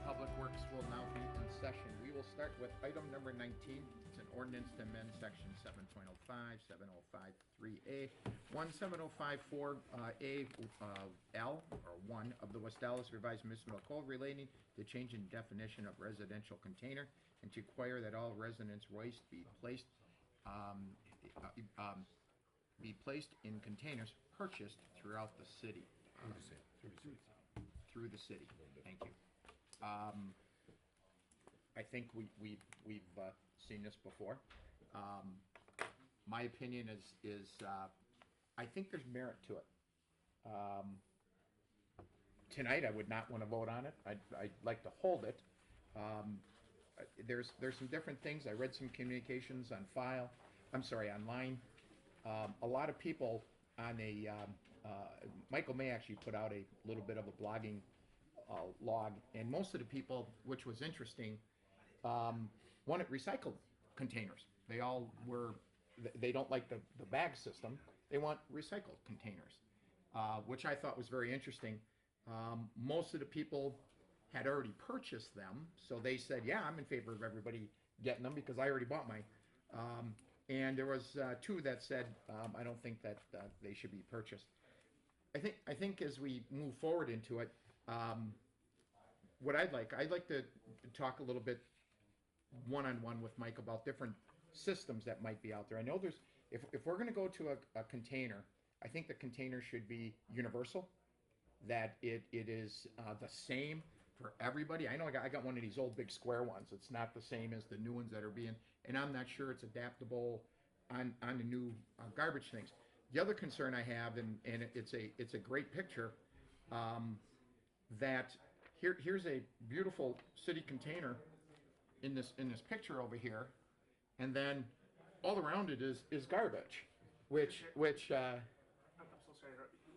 Public Works will now be in session. We will start with item number 19. It's an ordinance to amend section 7.05, 705.3A, 17054A L, or 1 of the West Dallas Revised Municipal Code relating to change in definition of residential container and to require that all residents' waste be placed in containers purchased throughout the city. Through the city. Thank you. I think we've seen this before. My opinion is I think there's merit to it. Tonight I would not want to vote on it. I'd like to hold it. There's some different things. I read some communications online. A lot of people on Michael May actually put out a little bit of a blogging log, and most of the people, which was interesting, wanted recycled containers. They don't like the bag system. They want recycled containers, which I thought was very interesting. Most of the people had already purchased them, so they said, yeah, I'm in favor of everybody getting them because I already bought mine. And there was two that said, I don't think that they should be purchased. I think as we move forward into it, what I'd like to talk a little bit one-on-one with Mike about different systems that might be out there. I know if we're going to go to a container, I think the container should be universal, that it is the same for everybody. I know I got one of these old big square ones. It's not the same as the new ones that are being, and I'm not sure it's adaptable on the new garbage things. The other concern I have, and it's a great picture, that here's a beautiful city container in this picture over here, and then all around it is garbage, which I'm so sorry.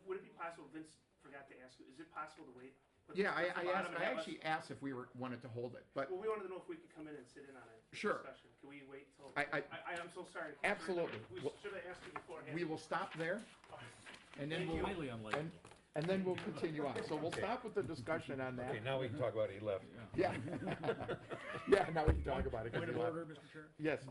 Would it be possible? Vince forgot to ask. Is it possible to wait? Yeah, I actually asked if we wanted to hold it, but well, we wanted to know if we could come in and sit in on it. Sure. Discussion. Can we wait till? I'm so sorry. Absolutely. Should I ask you beforehand? We will stop there, and then Thank you. Highly unlikely. and then we'll continue on. So we'll stop with the discussion on that. Okay, now we can talk about 11. Yeah. Yeah, now we can talk about it. Point of order, Mr. Chair? Yes.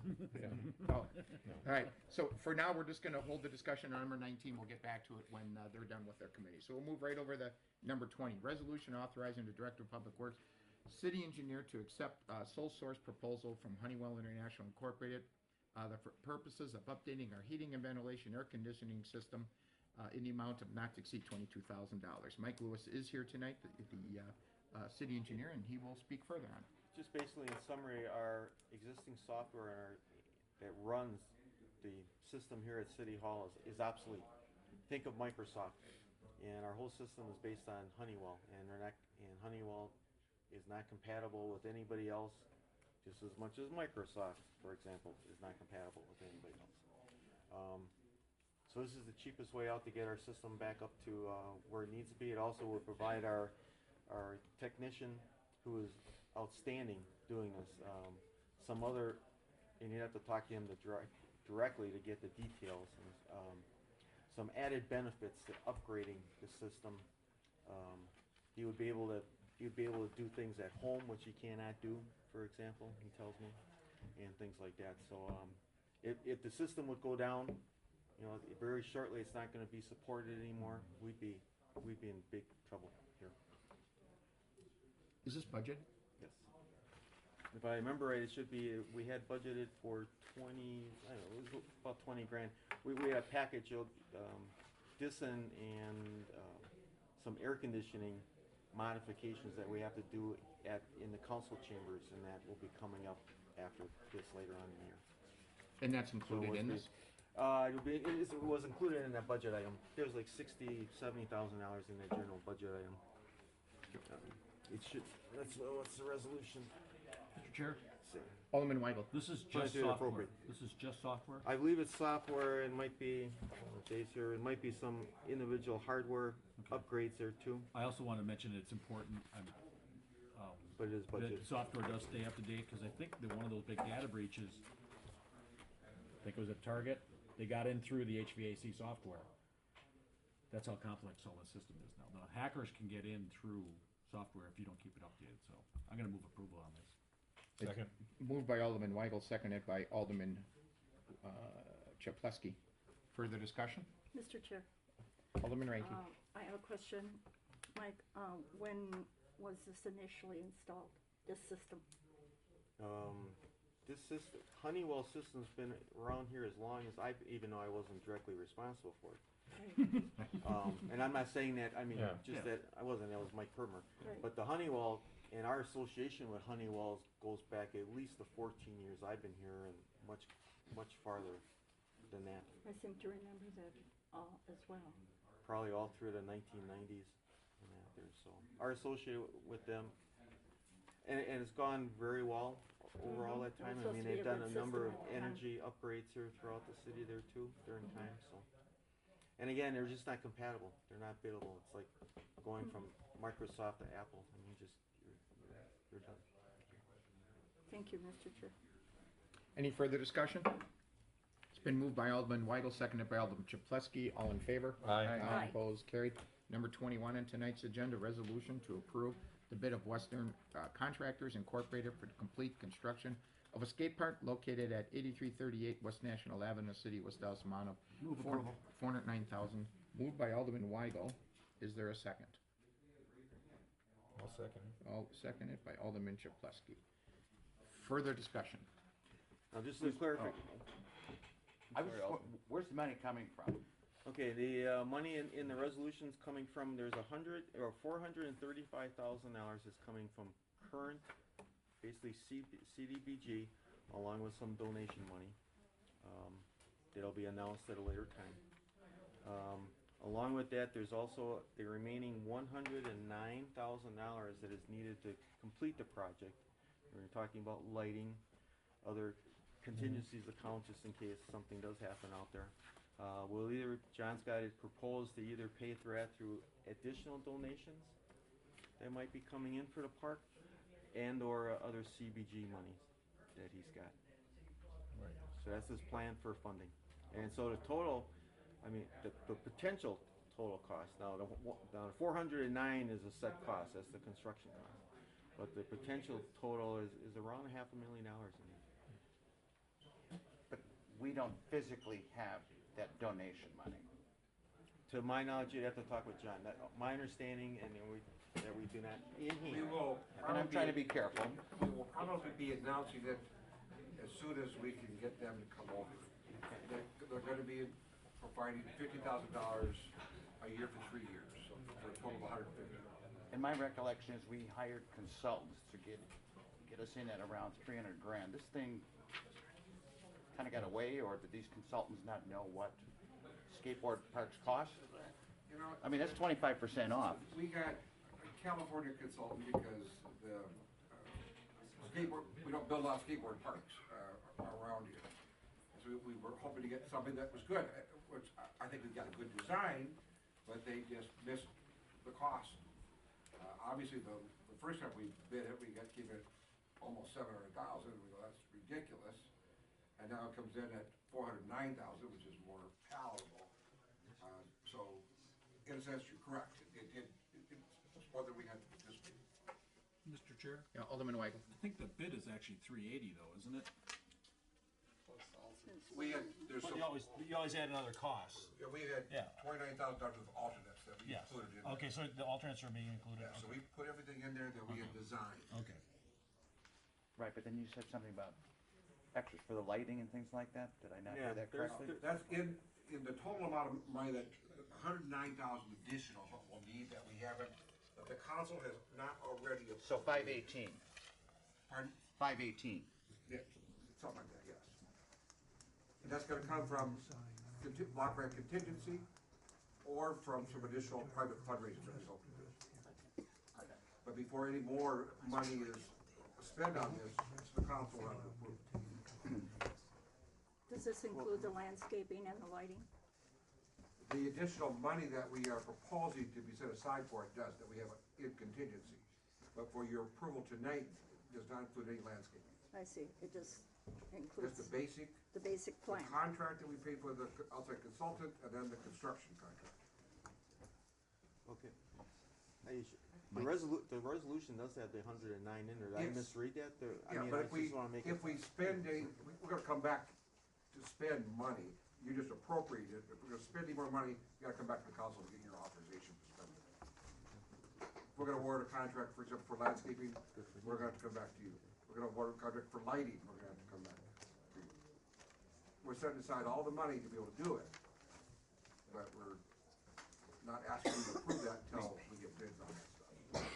Oh. All right, so for now, we're just gonna hold the discussion on number 19. We'll get back to it when they're done with their committee. So we'll move right over to number 20, resolution authorizing the Director of Public Works, city engineer to accept sole source proposal from Honeywell International Incorporated, for purposes of updating our heating and ventilation air conditioning system in the amount of not to exceed $22,000. Mike Lewis is here tonight, the city engineer, and he will speak further on it. Just basically in summary, our existing software that runs the system here at City Hall is obsolete. Think of Microsoft, and our whole system is based on Honeywell, and Honeywell is not compatible with anybody else, just as much as Microsoft, for example, is not compatible with anybody else. So this is the cheapest way out to get our system back up to where it needs to be. It also would provide our technician, who is outstanding doing this, and you have to talk to him directly to get the details, and some added benefits to upgrading the system. He would be able to do things at home which he cannot do, for example, he tells me, and things like that. So if the system would go down, very shortly, it's not going to be supported anymore, we'd be in big trouble here. Is this budget? Yes. If I remember right, it should be, we had budgeted for 20, I don't know, it was about 20 grand. We had a package of Dyson and some air conditioning modifications that we have to do in the council chambers, and that will be coming up after this later on in the year. And that's included in this? It was included in that budget item. There was like $60,000, $70,000 in that general budget item. It should. What's the resolution? Mr. Chair? Alderman Weigel. This is Trying just to do it software. appropriate. This is just software? I believe it's software. It might be, Jay's here, it might be some individual hardware upgrades there too. I also want to mention it's important, But it is that budgeted. the software does stay up to date, because I think that one of those big data breaches, I think it was at Target, they got in through the HVAC software. That's how complex all the system is now. The hackers can get in through software if you don't keep it updated, so I'm gonna move approval on this. Second. Moved by Alderman Weigel, seconded by Alderman Chaplesky. Further discussion? Mr. Chair, Alderman Ranky. I have a question. Mike, when was this initially installed, this system? This system, Honeywell system's been around here as long as even though I wasn't directly responsible for it. And I'm not saying that, I mean, Yeah. just Yeah. that I wasn't, that was Mike Permer. Right. But the Honeywell, and our association with Honeywell goes back at least the 14 years I've been here and much farther than that. I seem to remember that as well. Probably all through the 1990s and that there, so. Our association with them, and it's gone very well over all that It was time. I supposed mean, to be they've a done good a number of system at the time. energy upgrades here throughout the city there too, during time, so. And again, they're just not compatible. They're not biddable. It's like going from Microsoft to Apple. I mean, you're done. Thank you, Mr. Chair. Any further discussion? It's been moved by Alderman Weigel, seconded by Alderman Chaplesky. All in favor? Aye. Aye. Opposed, carried. Number 21 on tonight's agenda, resolution to approve the bid of Western Contractors Incorporated for the complete construction of a skate park located at 8338 West National Avenue, City of West Dallas, amount of Move approval. $409,000. Moved by Alderman Weigel. Is there a second? I'll second. All seconded by Alderman Chaplesky. Further discussion? Now, just to clarify, Where's the money coming from? okay, the money in the resolution's coming from, there's $435,000 is coming from current, basically CDBG, along with some donation money. That'll be announced at a later time. Along with that, there's also the remaining $109,000 that is needed to complete the project. We're talking about lighting, other contingencies accounts just in case something does happen out there. John's got it proposed to either pay for that through additional donations that might be coming in for the park and or other CBG monies that he's got. Right. So that's his plan for funding. And so the total, I mean, the potential total cost, now the 409 is a set cost, that's the construction cost. But the potential total is around $500,000 in it. But we don't physically have that donation money. To my knowledge, you'd have to talk with John. My understanding, and that we do not in We here. will And I'm trying to be careful. We will probably be announcing it as soon as we can get them to come over. They're gonna be providing $50,000 a year for 3 years, so for a total of $150,000. And my recollection is we hired consultants to get us in at around 300 grand. This thing kind of got away, or did these consultants not know what skateboard parks cost? You know, I mean, that's 25% off. we got a California consultant because the skateboard, we don't build a lot of skateboard parks around here. So we were hoping to get something that was good, which I think we've got a good design, but they just missed the cost. Obviously, the first time we bid it, gave it almost $700,000. We go, that's ridiculous. And now it comes in at $409,000, which is more palatable. So, in a sense, you're correct. It's more than we had to participate. Mr. Chair, Yeah, Alderman Weigel. I think the bid is actually 380 though, isn't it? We had, there's some, You always add another cost. we had Yeah. $29,000 of alternates that we Yes. included in. Okay, so the alternates are being included. Yeah, so we put everything in there that we had designed. Okay. Right, but then you said something about extras for the lighting and things like that. Did I not Yeah, hear that there's- correctly? That's in the total amount of money that, $109,000 additional is what we'll need that we haven't, that the council has not already approved. So 518. Pardon? 518. Yeah, something like that, yes. And that's gonna come from block grant contingency or from some additional private fundraising that we hope to do. But before any more money is spent on this, the council will have to approve. Does this include the landscaping and the lighting? The additional money that we are proposing to be set aside for it does, that we have in contingency. But for your approval tonight, does not include any landscaping. I see, it just Just includes the basic the basic the plan. contract that we pay for the outside consultant, and then the construction contract. Okay. The resolution does have the 109 in there. Did I Yes. misread that? I Yeah, mean, but I if we, just wanna make it. if we spend we're gonna come back to spend money, you just appropriate it, if we're gonna spend any more money, you gotta come back to the council to get your authorization for spending it. If we're gonna award a contract, for example, for landscaping, we're gonna have to come back to you. We're gonna award a contract for lighting, we're gonna have to come back to you. We're setting aside all the money to be able to do it, but we're not asking you to approve that until we get bids on that stuff.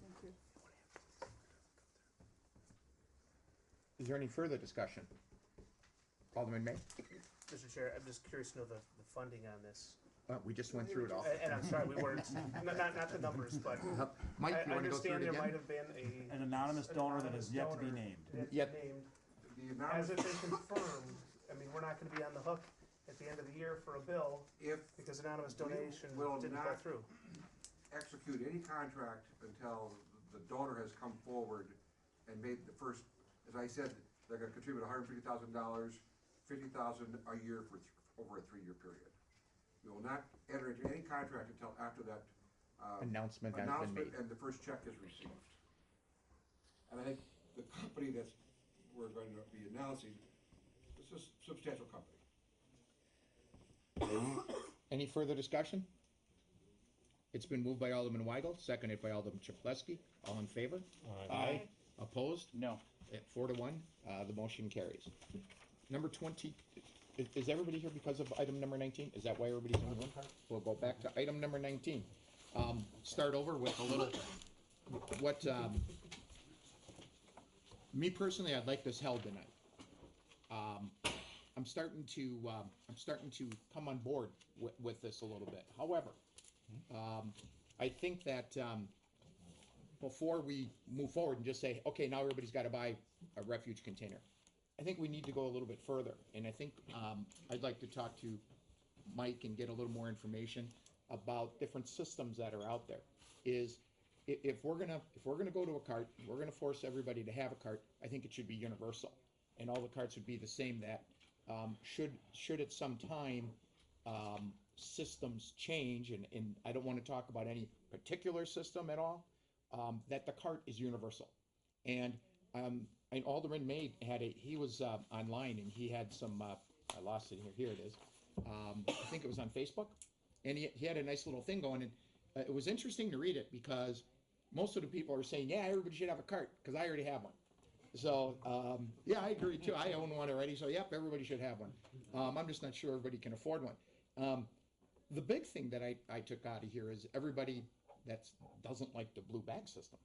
Thank you. Is there any further discussion? Alderman May? Mr. Chair, I'm just curious to know the funding on this. We just went through it all. And I'm sorry, we weren't, not the numbers, but Mike, I you wanna go through understand it there might again? have been An anonymous donor that has yet to be named. Yet- named. The Has it anonymous, been confirmed? I mean, we're not gonna be on the hook at the end of the year for a bill if because anonymous We donation will didn't go not- through. execute any contract until the donor has come forward and made the first, as I said, they're gonna contribute $150,000, $50,000 a year for over a 3-year period. We will not enter into any contract until after that, Announcement has been announcement made. and the first check is received. And I think the company that's, we're going to be announcing, is a substantial company. Any further discussion? It's been moved by Alderman Weigel, seconded by Alderman Chapletsky. All in favor? Aye. Opposed? No. At 4-1, the motion carries. Number 20, is everybody here because of item number 19? Is that why everybody's in the room? We'll go back to item number 19. Start over with a little, me personally, I'd like this held tonight. I'm starting to come on board with this a little bit. However, I think that, before we move forward and just say, okay, now everybody's gotta buy a refuge container, I think we need to go a little bit further, and I think, I'd like to talk to Mike and get a little more information about different systems that are out there. If we're gonna go to a cart, we're gonna force everybody to have a cart, I think it should be universal. And all the carts would be the same that, should at some time, systems change, and I don't wanna talk about any particular system at all, that the cart is universal. And Alderman May he was online and he had some, I lost it here it is. I think it was on Facebook, and he had a nice little thing going, and it was interesting to read it because most of the people are saying, yeah, everybody should have a cart, because I already have one. So, yeah, I agree too. I own one already, so yep, everybody should have one. I'm just not sure everybody can afford one. The big thing that I took out of here is everybody that doesn't like the blue bag system.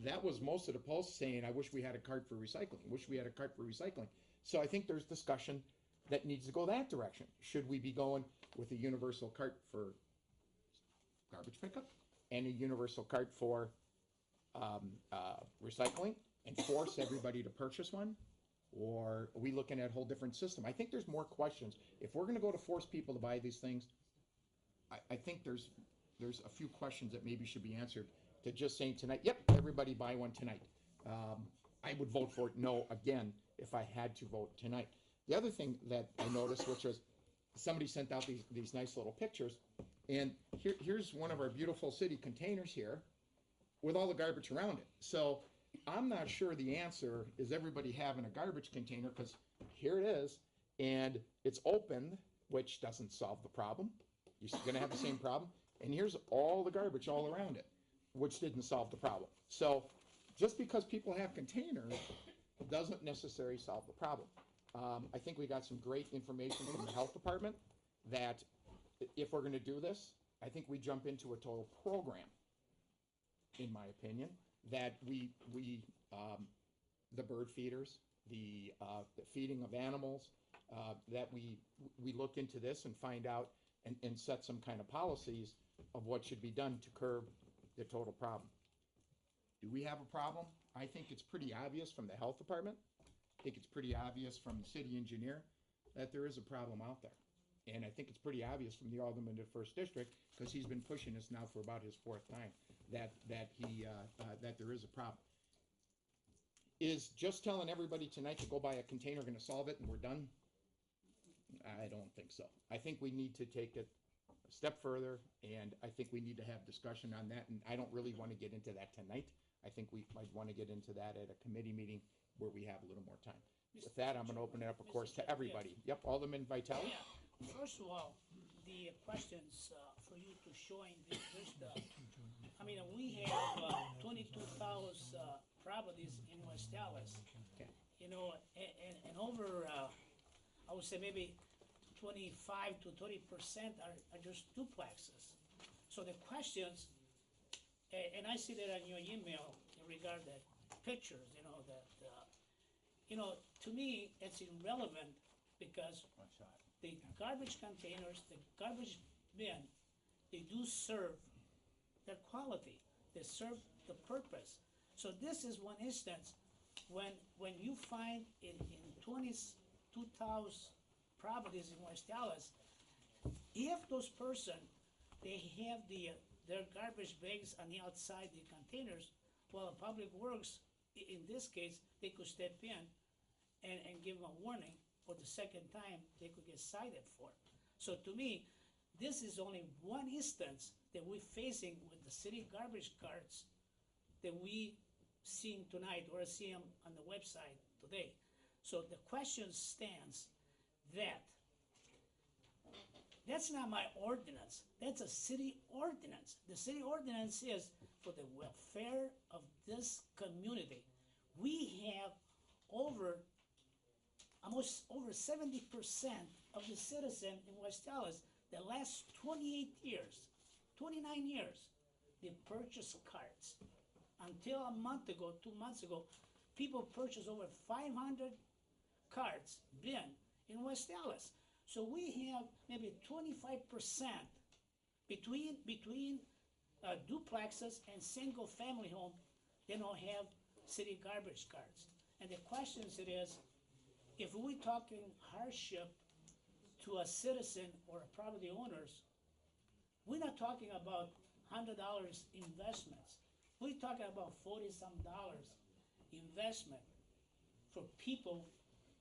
That was most of the posts saying, I wish we had a cart for recycling, So I think there's discussion that needs to go that direction. Should we be going with a universal cart for garbage pickup and a universal cart for recycling and force everybody to purchase one? Or are we looking at a whole different system? I think there's more questions. If we're gonna go to force people to buy these things, I think there's a few questions that maybe should be answered to just saying tonight, yep, everybody buy one tonight. I would vote for it, no, again, if I had to vote tonight. The other thing that I noticed, which was somebody sent out these nice little pictures, and here's one of our beautiful city containers here with all the garbage around it. So I'm not sure the answer is everybody having a garbage container, because here it is, and it's open, which doesn't solve the problem. You're gonna have the same problem. And here's all the garbage all around it, which didn't solve the problem. So just because people have containers doesn't necessarily solve the problem. I think we got some great information from the health department that if we're gonna do this, I think we jump into a total program, in my opinion, that we the bird feeders, the feeding of animals, that we look into this and find out and set some kind of policies of what should be done to curb the total problem. Do we have a problem? I think it's pretty obvious from the health department. I think it's pretty obvious from the city engineer that there is a problem out there. And I think it's pretty obvious from the alderman of the first district, because he's been pushing this now for about his 4th time, that there is a problem. Is just telling everybody tonight to go buy a container gonna solve it and we're done? I don't think so. I think we need to take it step further, and I think we need to have discussion on that, and I don't really want to get into that tonight. I think we might want to get into that at a committee meeting where we have a little more time. With that, I'm going to open it up, of course, to everybody. Yep, Alderman Vitale? Yeah, first of all, the questions for you to showing this I mean, we have 22,000 properties in West Dallas. Okay. You know, and over, I would say maybe 25 to 30% are just duplexes. So the questions, and I see that on your email in regard to pictures, you know, that, you know, to me, it's irrelevant because the garbage containers, the garbage bin, they do serve their quality. They serve the purpose. So this is one instance when you find in 22,000 properties in West Dallas, if those person, they have their garbage bags on the outside the containers, well, Public Works, in this case, they could step in and give them a warning, or the second time, they could get cited for. So to me, this is only one instance that we're facing with the city garbage carts that we seen tonight or see them on the website today. So the question stands that that's not my ordinance. That's a city ordinance. The city ordinance is for the welfare of this community. We have almost over 70% of the citizen in West Dallas, the last 28 years, 29 years, they purchased carts. Until a month ago, 2 months ago, people purchased over 500 carts, bin, in West Dallas. So we have maybe 25% between duplexes and single family home, they don't have city garbage carts. And the question is, if we're talking hardship to a citizen or a property owners, we're not talking about $100 investments. We're talking about $40-some investment for people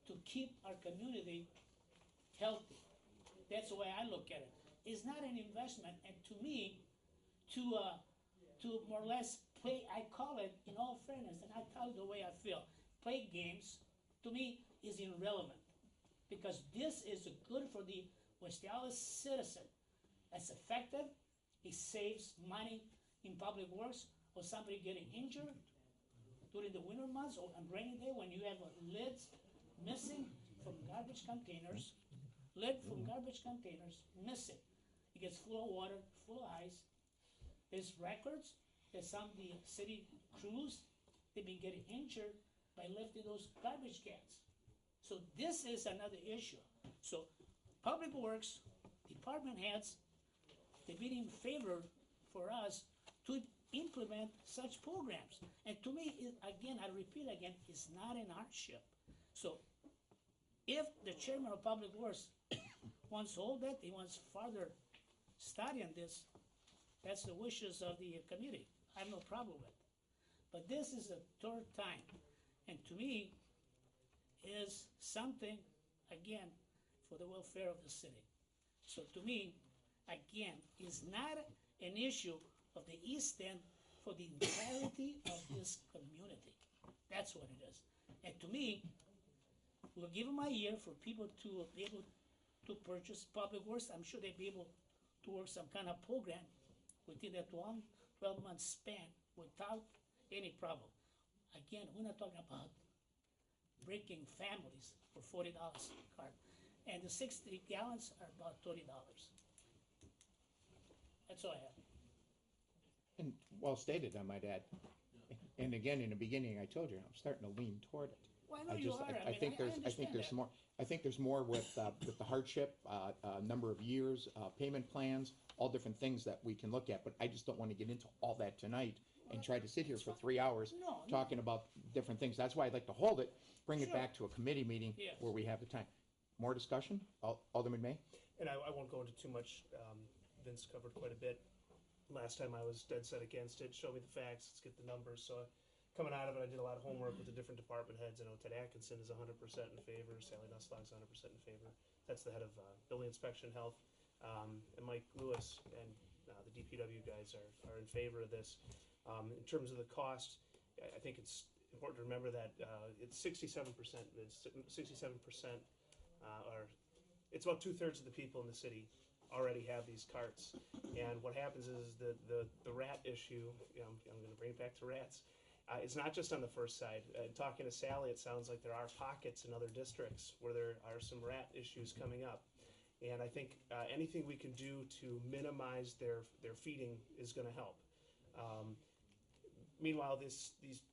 to keep our community healthy. That's the way I look at it. It's not an investment, and to me, to more or less play, I call it, in all fairness, and I tell you the way I feel, play games, to me, is irrelevant. Because this is good for the West Dallas citizen. It's effective, it saves money in Public Works, or somebody getting injured during the winter months or on rainy day when you have lids missing from garbage containers, lid from garbage containers missing. It gets full of water, full of ice. There's records that some of the city crews, they've been getting injured by lifting those garbage cans. So this is another issue. So Public Works, department heads, they've been in favor for us to implement such programs. And to me, again, I repeat again, it's not an hardship. So if the chairman of Public Works wants to hold that, he wants further study on this, that's the wishes of the committee. I have no problem with it. But this is the third time. And to me, is something, again, for the welfare of the city. So to me, again, is not an issue of the East End for the entirety of this community. That's what it is. And to me, we'll give them a year for people to be able to purchase Public Works. I'm sure they'll be able to work some kind of program within that 12-month span without any problem. Again, we're not talking about breaking families for $40 a cart. And the 60 gallons are about $30. That's all I have. And well stated, I might add. And again, in the beginning, I told you, I'm starting to lean toward it. Well, I know you are. I think there's that. more. I think there's more with the hardship, number of years, payment plans, all different things that we can look at. But I just don't want to get into all that tonight and try to sit here for 3 hours No. talking about different things. That's why I'd like to hold it, bring it Sure. back to a committee meeting Yes. where we have the time. More discussion? Alderman May? And I won't go into too much, Vince covered quite a bit. Last time I was dead set against it, show me the facts, let's get the numbers, so coming out of it, I did a lot of homework with the different department heads. I know Ted Atkinson is 100% in favor, Sally Nussbaug's 100% in favor. That's the head of building inspection health. And Mike Lewis and the DPW guys are in favor of this. In terms of the cost, I think it's important to remember that it's 67%. It's 67%, or it's about 2/3 of the people in the city already have these carts. And what happens is the rat issue. I'm going to bring it back to rats. It's not just on the first side. Talking to Sally, it sounds like there are pockets in other districts where there are some rat issues coming up. And I think anything we can do to minimize their feeding is going to help. Meanwhile, these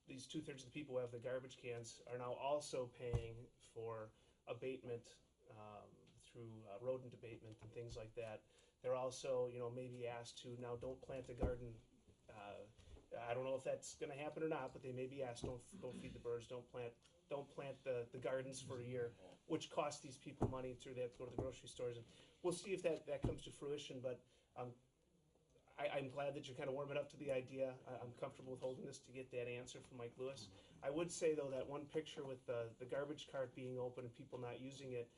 2/3 of the people who have the garbage cans are now also paying for abatement through rodent abatement and things like that. They're also, maybe asked to now don't plant a garden. I don't know if that's going to happen or not, but they may be asked, don't feed the birds, don't plant the gardens for a year, which costs these people money through they have to go to the grocery stores. And we'll see if that comes to fruition, but I'm glad that you're kind of warming up to the idea. I'm comfortable with holding this to get that answer from Mike Lewis. I would say, though, that one picture with the garbage cart being open and people not using it,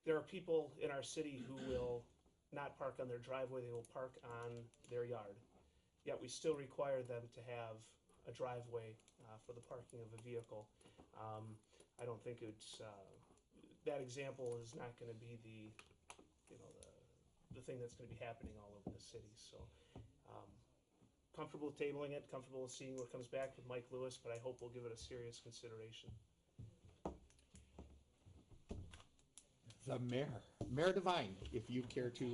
there are people in our city who will not park on their driveway, they will park on their yard. Yet we still require them to have a driveway for the parking of a vehicle. I don't think it's, that example is not going to be the thing that's going to be happening all over the city. So comfortable with tabling it, comfortable with seeing what comes back with Mike Lewis, but I hope we'll give it a serious consideration. The Mayor Devine, if you care to,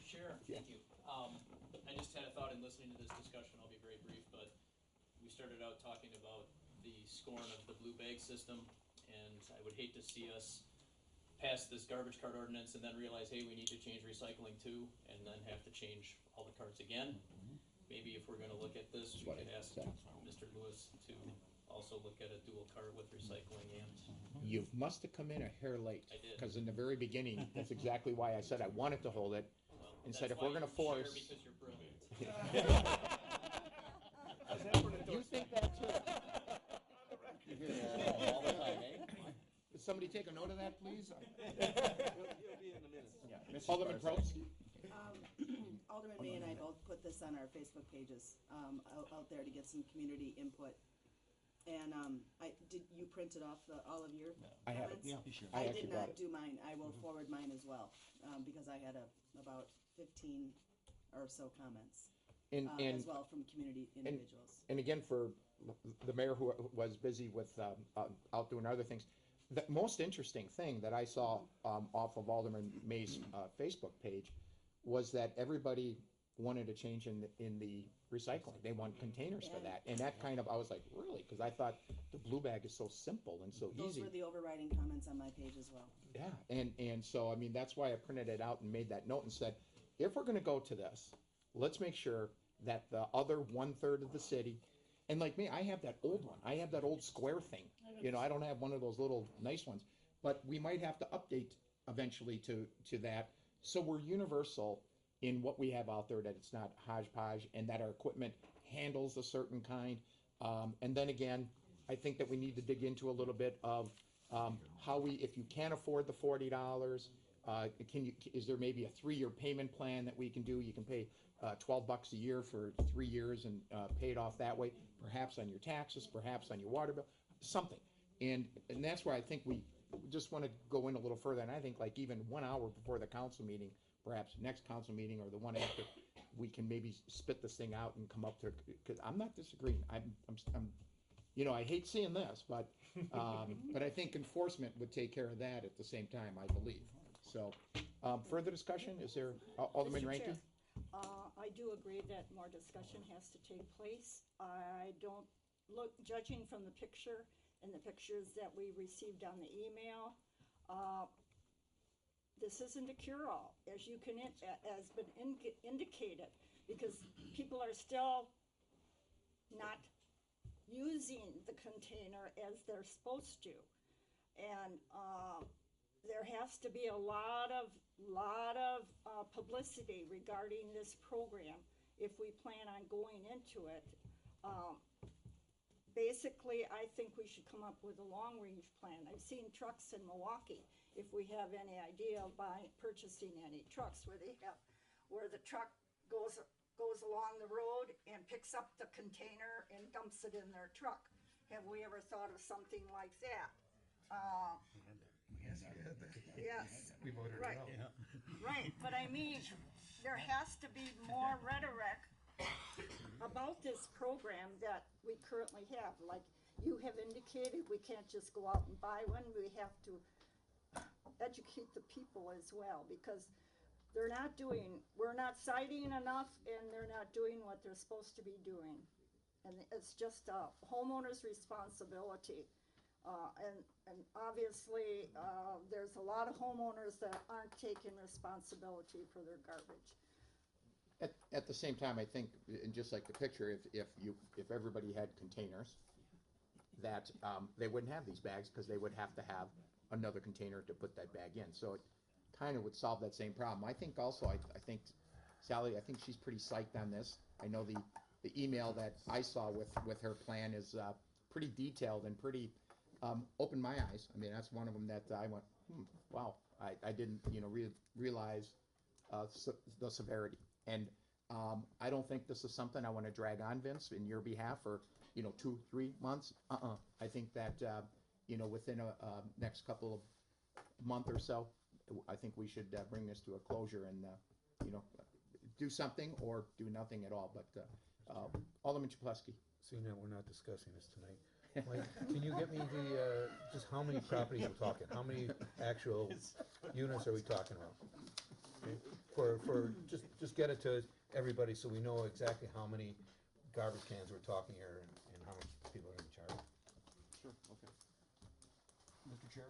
Sure, Yeah. thank you. I just had a thought in listening to this discussion, I'll be very brief, but we started out talking about the scorn of the blue bag system, and I would hate to see us pass this garbage cart ordinance and then realize, hey, we need to change recycling too, and then have to change all the carts again. Maybe if we're gonna look at this, we what could I ask said. Mr. Lewis to also look at a dual cart with recycling and, you must have come in a hair late. I did. Because in the very beginning, that's exactly why I said I wanted to hold it. well, And that's said if why we're gonna you share force- because you're brilliant. How's that for an You endorsement? think that too? You hear that all the time, eh? Did somebody take a note of that, please? It'll be in the minutes. Yeah. Mrs. Alderman Barces. Um, Alderman May and I both put this on our Facebook pages, out there to get some community input. And, did you print it off all of your I have it. comments? Yeah, you should. I I actually did brought not it. do mine. I will forward mine as well, because I had about 15 or so comments, And, as well from community individuals. and again, for the mayor who was busy with, out doing other things, the most interesting thing that I saw, off of Alderman May's, Facebook page was that everybody wanted a change in the recycling. They want containers for that. And that kind of, I was like, really? Because I thought the blue bag is so simple and so Those easy. were the overriding comments on my page as well. Yeah, and so, I mean, that's why I printed it out and made that note and said, if we're gonna go to this, let's make sure that the other 1/3 of the city, and like me, I have that old one, I have that old square thing, I don't have one of those little nice ones, but we might have to update eventually to that, so we're universal in what we have out there, that it's not hodgepodge, and that our equipment handles a certain kind, and then again, I think that we need to dig into a little bit of, how we, if you can't afford the $40, is there maybe a 3-year payment plan that we can do? You can pay $12 a year for 3 years and pay it off that way, perhaps on your taxes, perhaps on your water bill, something. And that's where I think we just want to go in a little further. And I think like even 1 hour before the council meeting, perhaps next council meeting or the one after, we can maybe spit this thing out and come up to, because I'm not disagreeing. I hate seeing this, but I think enforcement would take care of that at the same time, I believe. So, further discussion, is there, Alderman Mr. Rankin? Chair, I do agree that more discussion has to take place. I don't judging from the picture and the pictures that we received on the email, this isn't a cure-all, as has been indicated, because people are still not using the container as they're supposed to. And there has to be a lot of publicity regarding this program if we plan on going into it. Basically, I think we should come up with a long-range plan. I've seen trucks in Milwaukee, if we have any idea of purchasing any trucks where the truck goes along the road and picks up the container and dumps it in their truck. Have we ever thought of something like that? Yes. We voted Right. it out. Right, but I mean, there has to be more rhetoric about this program that we currently have. Like you have indicated, we can't just go out and buy one, we have to educate the people as well, because we're not citing enough, and they're not doing what they're supposed to be doing. And it's just a homeowner's responsibility. And obviously, there's a lot of homeowners that aren't taking responsibility for their garbage. At the same time, I think, and just like the picture, if everybody had containers, that they wouldn't have these bags because they would have to have another container to put that bag in. So it kind of would solve that same problem. I think also, I think Sally, I think she's pretty psyched on this. I know the email that I saw with her plan is pretty detailed and pretty opened my eyes. I mean, that's one of them that I went, wow, I didn't realize the severity. And I don't think this is something I want to drag on, Vince, in your behalf for 2-3 months. I think that within a next couple of month or so, I think we should bring this to a closure and do something or do nothing at all. But Alderman Chaplesky. Seeing that we're not discussing this tonight, Mike, can you get me just how many properties we're talking? How many actual units are we talking about? Okay. For just get it to everybody so we know exactly how many garbage cans we're talking here and how much people are gonna charge. Sure, okay. Mr. Chair?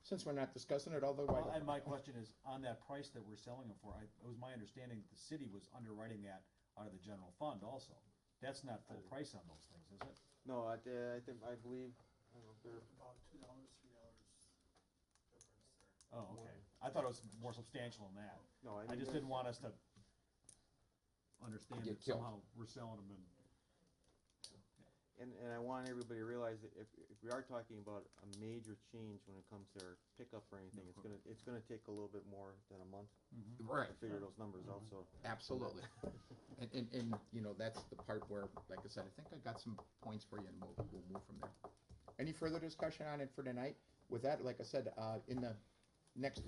Since we're not discussing it, otherwise. And my question is, on that price that we're selling them for, it was my understanding that the city was underwriting that out of the general fund also. That's not full price on those things, is it? No, I believe, I don't know, they're About $2, $3 difference there. Oh, okay. I thought it was more substantial than that. No, I just didn't want us to understand Get that killed. somehow we're selling them And I want everybody to realize that if we are talking about a major change when it comes to our pickup or anything, it's gonna take a little bit more than a month Right. to figure those numbers out, so. Absolutely. And that's the part where, like I said, I think I got some points for you, and we'll move from there. Any further discussion on it for tonight? With that, like I said, in the next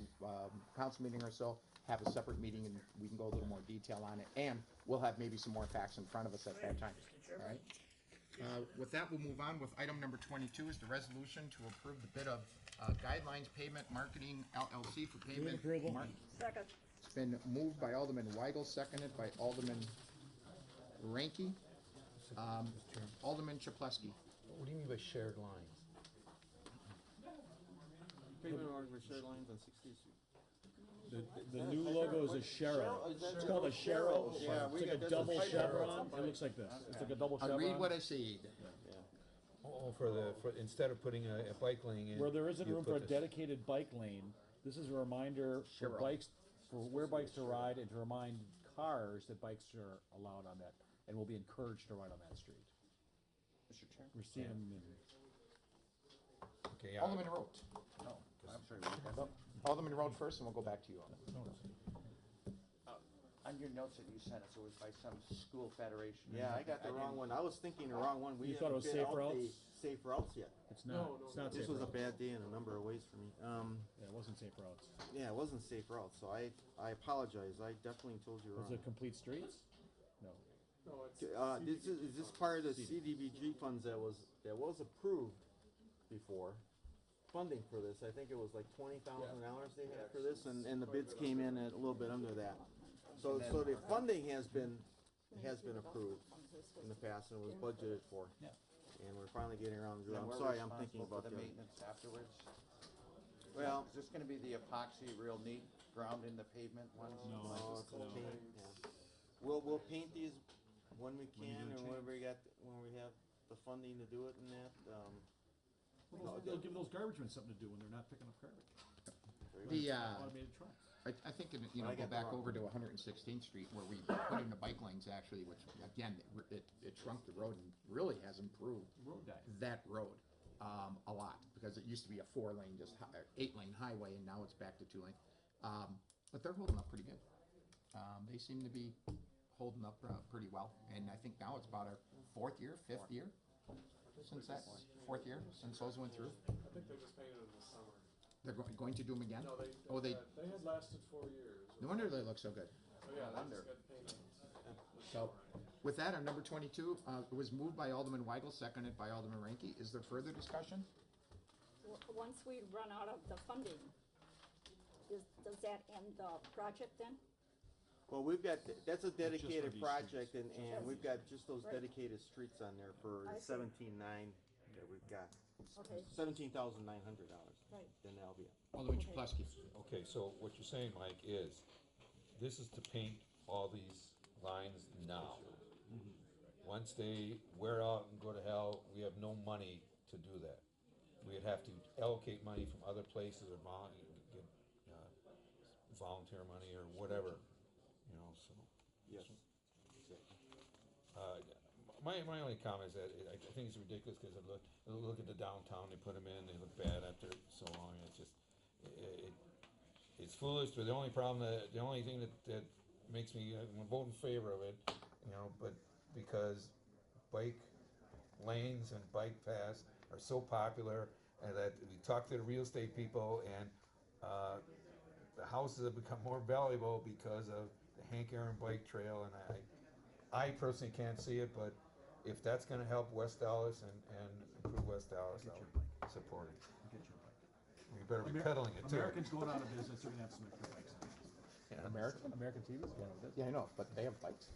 council meeting or so, have a separate meeting and we can go a little more detail on it, and we'll have maybe some more facts in front of us at that time. All right? With that, we'll move on with item number 22 is the resolution to approve the bid of Guidelines Pavement Marketing LLC for pavement. approval. Second. It's been moved by Alderman Weigel, seconded by Alderman Ranky. Alderman Chaplesky. What do you mean by shared lines? Pavement or shared lines on 60th Street. The new logo is a Sharrow. It's called a Sharrow. Yeah, It's like a double chevron. It looks like this. It's like a double I'll chevron. read what I see. Oh, for instead of putting a bike lane in. Where there isn't you room for a put this. dedicated bike lane, this is a reminder for Sharrow. bikes, for where bikes to ride, and to remind cars that bikes are allowed on that, and will be encouraged to ride on that street. Mr. Chair? We're seeing them in. Okay, yeah. Alderman Rhodes. I'm sorry. Alderman Rhodes first, and we'll go back to you, Alderman. On your notes that you sent us, it was by some school federation. Yeah, I got the wrong one. I was thinking the wrong one. We You thought it haven't was bid Safe out Routes? the Safe routes yet. It's not. It's not This safe was a routes. bad day in a number of ways for me. Yeah, it wasn't safe routes. Yeah, it wasn't safe routes, so I apologize. I definitely told you Was wrong. it complete streets? No. Is this part of the CDBG funds that was approved before? Funding for this, I think it was like $20,000 they had for this, and the bids came in at a little bit under that. So the funding has been approved in the past and was budgeted for. Yeah. And we're finally getting around to it. And I'm we're sorry, I'm thinking responsible about for the the maintenance afterwards. Well, Is this gonna be the epoxy, real neat, ground in the pavement ones? No. no, it's a paint, yeah. We'll paint these when we can, or when we have the funding to do it and that, Well, they'll give those garbage men something to do when they're not picking up garbage. The, Automated trucks. I think, I go got the back wrong over to 116th Street where we put in the bike lanes actually, which again, it shrunk the road and really has improved Road diet. that road. a lot, because it used to be a 4-lane, just 8-lane highway, and now it's back to 2-lane. But they're holding up pretty good. They seem to be holding up pretty well, and I think now it's about our 5th year since that, 4th year since those went through. I think they just painted them this summer. They're going to do them again? No, they had lasted 4 years. No wonder they look so good. So yeah, they just got painted this So, summer. with that, our number 22, it was moved by Alderman Weigel, seconded by Alderman Ranky. Is there further discussion? Once we run out of the funding, does that end the project then? Well, we've got, that's a dedicated these project, and Just- we've got just those Right. dedicated streets on there for I see. 17,900 that we've got. Okay, $17,900, right. then that'll be it. Alderman Okay. Chaplowski. Okay, so what you're saying, Mike, is this is to paint all these lines now. Once they wear out and go to hell, we have no money to do that. We'd have to allocate money from other places or get volunteer money or whatever, you know, so. Yes. My only comment is that I think it's ridiculous, because look at the downtown, they put them in, they look bad after so long, it's just, it's foolish, but the only problem, the only thing that makes me vote in favor of it, you know, but because bike lanes and bike paths are so popular, and that we talk to the real estate people, and the houses have become more valuable because of the Hank Aaron Bike Trail, and I personally can't see it, but if that's gonna help West Dallas and improve West Dallas, I'll support it. Get your bike. We better be peddling it too. Americans going out of business, they're gonna have some extra bikes. Yeah. American? American TV's going out of business. Yeah, I know, but they have bikes.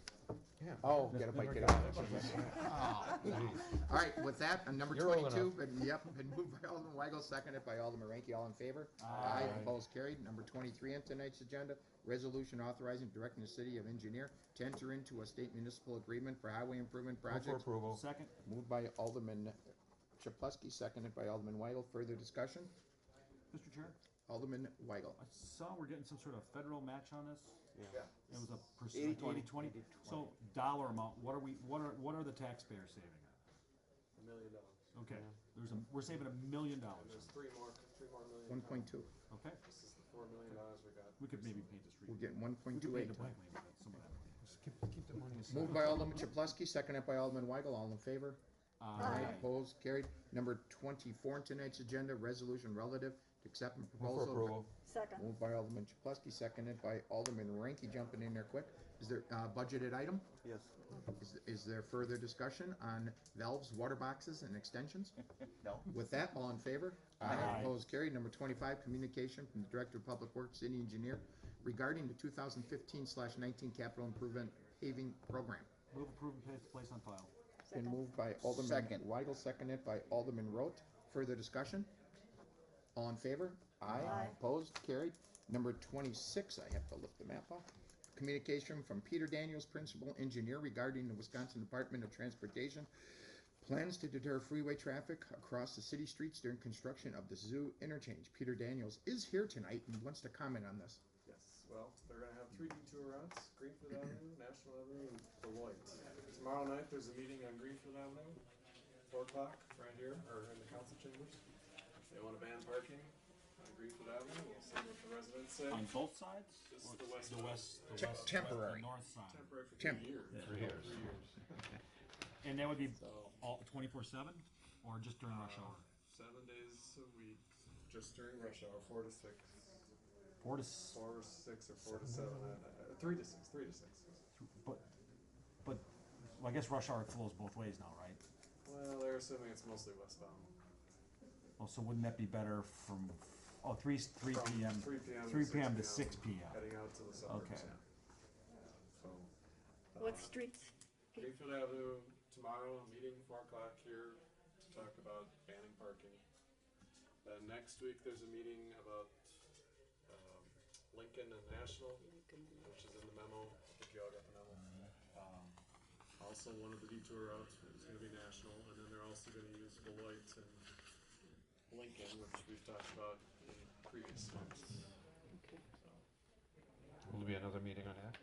Yeah. Oh, get a bike, get out. All right, with that, number You're old 22, been moved by Alderman Weigel, seconded by Alderman Ranky. All in favor? Aye. Opposed, carried. Number 23 on tonight's agenda, resolution authorizing directing the city of engineer to enter into a state municipal agreement for highway improvement Move for projects. approval. Second, Moved by Alderman Chaplowski, seconded by Alderman Weigel. Further discussion? Mr. Chair, Alderman Weigel. I saw we're getting some sort of federal match on this. Yeah. It was a 80, 20, 20. So dollar amount, what are the taxpayers saving on? $1 million. Okay, we're saving $1 million. There's three more million. 1.2. Okay, This is the $4 million we got. we could maybe paint the street. We're getting We could paint 1.28. the bike lane with some of that money. Just keep the money aside. Moved by Alderman Chaplowski, seconded by Alderman Weigel. All in favor? Aye. Opposed, carried. Number 24 on tonight's agenda, resolution relative to accepting Move for proposal. approval. Second, Moved by Alderman Chaplowski, seconded by Alderman Ranky, jumping in there quick. Is there a budgeted item? Yes. Is there further discussion on valves, water boxes, and extensions? No. With that, all in favor? Aye. Opposed, carried. Number 25, communication from the Director of Public Works, City Engineer, regarding the 2015/19 capital improvement paving program. Move, approve, and place on file. Been moved by Alderman Second. Weigel, seconded by Alderman Rote. Further discussion? All in favor? Aye. Opposed? Carried. Number 26, I have to lift the map off. Communication from Peter Daniels, Principal Engineer, regarding the Wisconsin Department of Transportation plans to deter freeway traffic across the city streets during construction of the Zoo interchange. Peter Daniels is here tonight and wants to comment on this. Yes, well, they're gonna have 3 detour routes, Greenfield Avenue, National Avenue, and Beloit. Tomorrow night, there's a meeting on Greenfield Avenue, 4 o'clock, right here, or in the council chambers. They wanna ban parking on Greenfield Avenue, we'll see what the residents say. On both sides? This is the west. Temporary. The north side. Temporary for Temp- 3 years. 3 years. 3 years. And that would be So, all 24/7, or just during rush hour? 7 days a week, just during rush hour, 4 to 6. 4 to 4 to 6 or 4 to 7, 3 to 6, 3 to 6. But well, I guess rush hour flows both ways now, right? Well, they're assuming it's mostly westbound. Oh, so wouldn't that be better from, 3 From PM? 3 p.m. 3 p.m. to 6 p.m. Heading out to the suburbs, Okay. yeah. So, what streets? Greenfield Avenue, tomorrow, a meeting, 4 o'clock here to talk about banning parking. Then next week, there's a meeting about Lincoln and National, which is in the memo. I think you all got the memo. Also, one of the detour routes is gonna be National, and then they're also gonna use Beloit and Lincoln, which we've talked about in previous months. Okay. Will there be another meeting on that?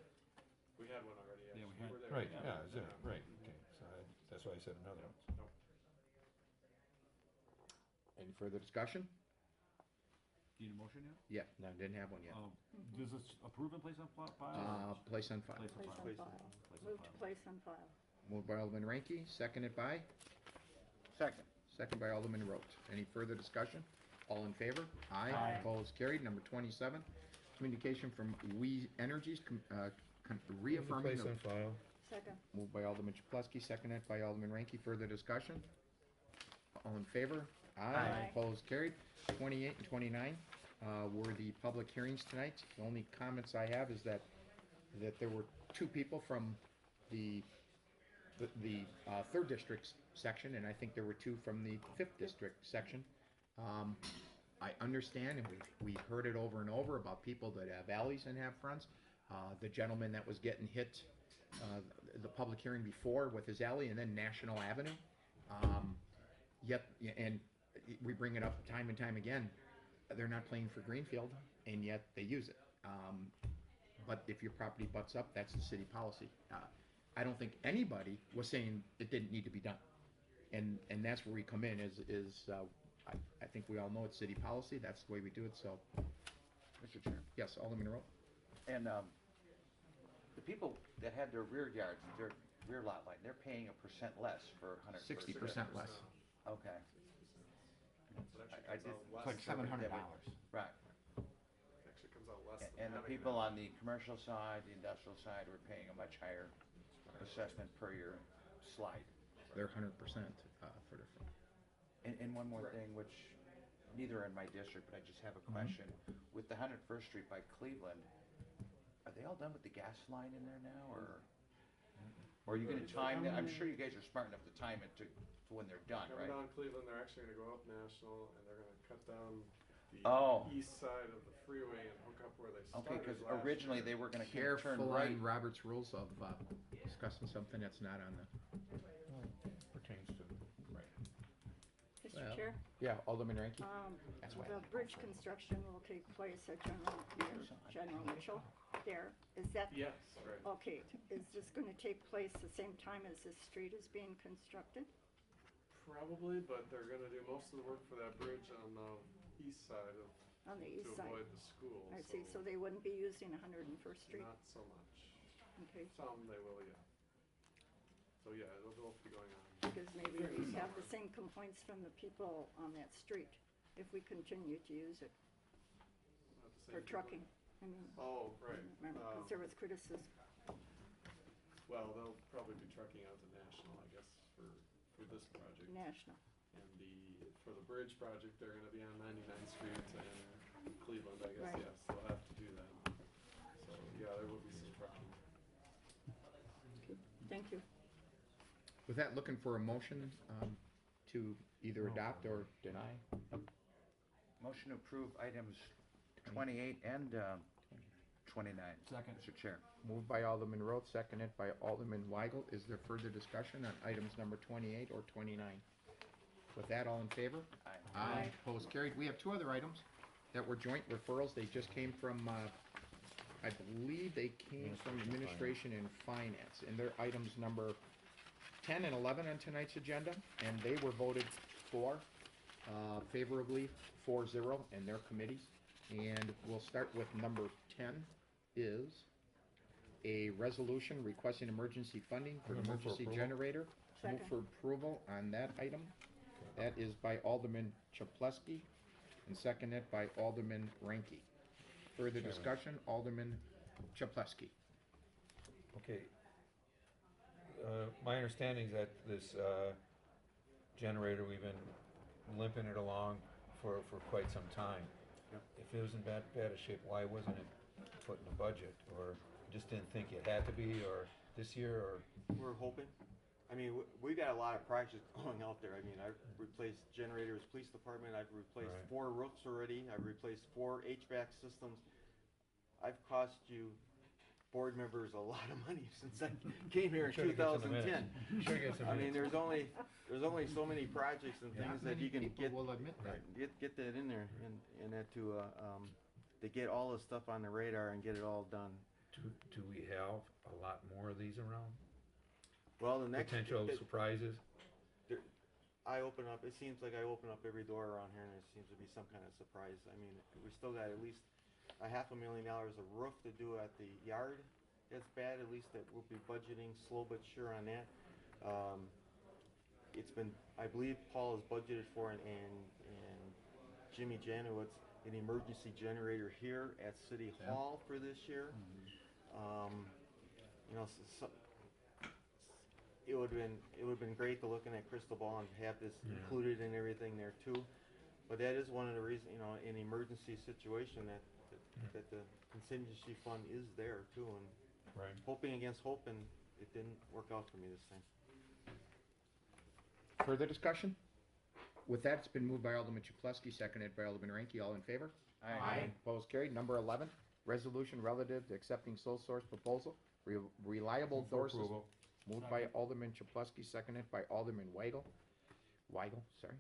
We had one already, Yeah, we actually. had- were there. Right, yeah, is it, right, okay, so that's why I said another one. Any further discussion? Do you need a motion yet? Yeah, no, didn't have one yet. Does this approve and place on file? Place on file. Place on Place file. on file. Move to place on file. Moved by Alderman Ranky, seconded by? Second. Second by Alderman Rote. Any further discussion? All in favor? Aye. Aye. Opposed, carried. Number 27, communication from We Energies, reaffirming. Place on file. Second. Moved by Alderman Chaplesky, seconded by Alderman Ranky. Further discussion? All in favor? Aye. Opposed, carried. 28 and 29 were the public hearings tonight. The only comments I have is that there were two people from the third district section, and I think there were two from the fifth district section. I understand, and we've heard it over and over about people that have alleys and have fronts. The gentleman that was getting hit, the public hearing before with his alley, and then National Avenue. And we bring it up time and time again. They're not playing for Greenfield, and yet they use it. But if your property butts up, that's the city policy. I don't think anybody was saying it didn't need to be done. And that's where we come in I think we all know it's city policy. That's the way we do it, so. Mr. Chair. Yes, Alderman Rowe. And, the people that had their rear yards, their rear lot line, they're paying 1% less for 100. 60% less. Okay. I did. It's like $700. Right. Actually comes out less than And the having people that. on the commercial side, the industrial side, were paying a much higher assessment per your slide. They're 100% for the. And one more thing, which neither are in my district, but I just have a question. With the 101st Street by Cleveland, are they all done with the gas line in there now, or are you gonna time that? I'm sure you guys are smart enough to time it to when they're done, Coming right? down Cleveland, they're actually gonna go up National, and they're gonna cut down the Oh. east side of the freeway and hook up where they started Okay, because last originally year. they were gonna kind of turn Careful right. on Robert's rules of discussing something that's not on the. Pertains to. Right. Mr. Well, Chair, Yeah, Alderman Ranky. That's why I the like bridge construction will take place at General Mitchell there. Is that? Yes, right. Okay, is this gonna take place the same time as this street is being constructed? Probably, but they're gonna do most of the work for that bridge on the east side of, On the to east side? avoid the school. I see, so they wouldn't be using 101st Street? Not so much. Okay, Some they will, yeah. So yeah, it'll both be going on. because maybe we have the same complaints from the people on that street if we continue to use it Not the same for people. trucking. I mean, Oh, right. remember, because there was criticism. Well, they'll probably be trucking out to National, I guess, for this project. National. And for the bridge project, they're gonna be on 99th Street and Cleveland, I guess, Right. yes, they'll have to do that. So, yeah, there will be some trucking. Thank you. With that, looking for a motion to either adopt or deny. Motion to approve items 28 and 29. Second. Mr. Chair. Moved by Alderman Roth, seconded by Alderman Weigel. Is there further discussion on items number 28 or 29? With that, all in favor? Aye. Aye. Opposed, carried. We have two other items that were joint referrals. They just came from, I believe they came from Administration and Finance, and they're items number 10 and 11 on tonight's agenda, and they were voted for favorably 4-0 in their committees. And we'll start with number 10 is a resolution requesting emergency funding for an I'm gonna move for emergency approval. generator. Move Second. for approval on that item. That is by Alderman Chaplesky and seconded by Alderman Ranky. Further discussion, Alderman Chaplesky. Okay. My understanding is that this generator, we've been limping it along for quite some time. If it was in bad a shape, why wasn't it put in the budget? Or just didn't think it had to be, or this year, or? We're hoping. I mean, we got a lot of projects going out there. I mean, I've replaced generators, police department, I've replaced Right. 4 roofs already, I've replaced 4 HVAC systems. I've cost you board members a lot of money since I came here in Sure to get some 2010. minutes. Sure to get some I mean, minutes. there's only so many projects and things that you can People get, will admit that. get that in there and that to get all this stuff on the radar and get it all done. Do we have a lot more of these around? Well, the next. Potential the- surprises? I open up, it seems like I open up every door around here and there seems to be some kind of surprise. I mean, we still got at least $500,000 of roof to do at the yard. That's bad, at least that we'll be budgeting slow but sure on that. It's been, I believe Paul has budgeted for and Jimmy Janowitz, an emergency generator here at City Hall for this year. You know, it would have been great to looking at Crystal Ball and have this included in everything there too. But that is one of the reasons, you know, in an emergency situation that the contingency fund is there too, and Right. hoping against hope, and it didn't work out for me this time. Further discussion? With that, it's been moved by Alderman Chupleski, seconded by Alderman Ranky. All in favor? Aye. Opposed, carried. Number 11, resolution relative to accepting sole source proposal, reliable Move for door system. approval. Moved by Alderman Chupleski, seconded by Alderman Weigel. Sorry.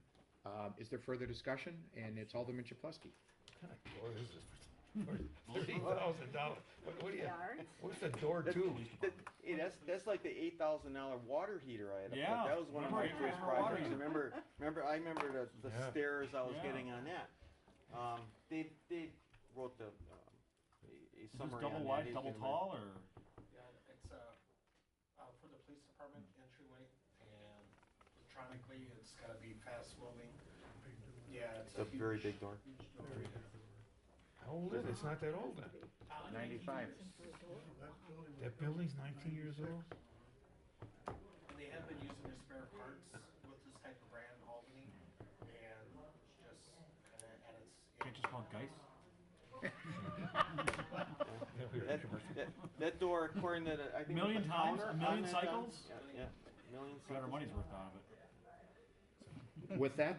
Is there further discussion? And it's Alderman Chupleski. What kind of door is this? $30,000. What do you? Yard. What's the door to? That's like the $8,000 water heater I had. Yeah. That was one of my Remember first the water projects. heater. I remember the Yeah. stairs I was Yeah. getting on that. They wrote a Is this summary double on wide, that. double tall, or? Yeah, it's for the police department entryway, and electronically, it's gotta be fast moving. Yeah, It's a very big door. How old is it? It's not that old then. 95. That building's 19 years old? They have been using their spare parts with this type of brand, Albany, and just kinda at its. Can't just call it Geist? That door, according to the, I think. Million the times? counter A million on that, cycles? Yeah, million Got our cycles. money's worth out of it. With that,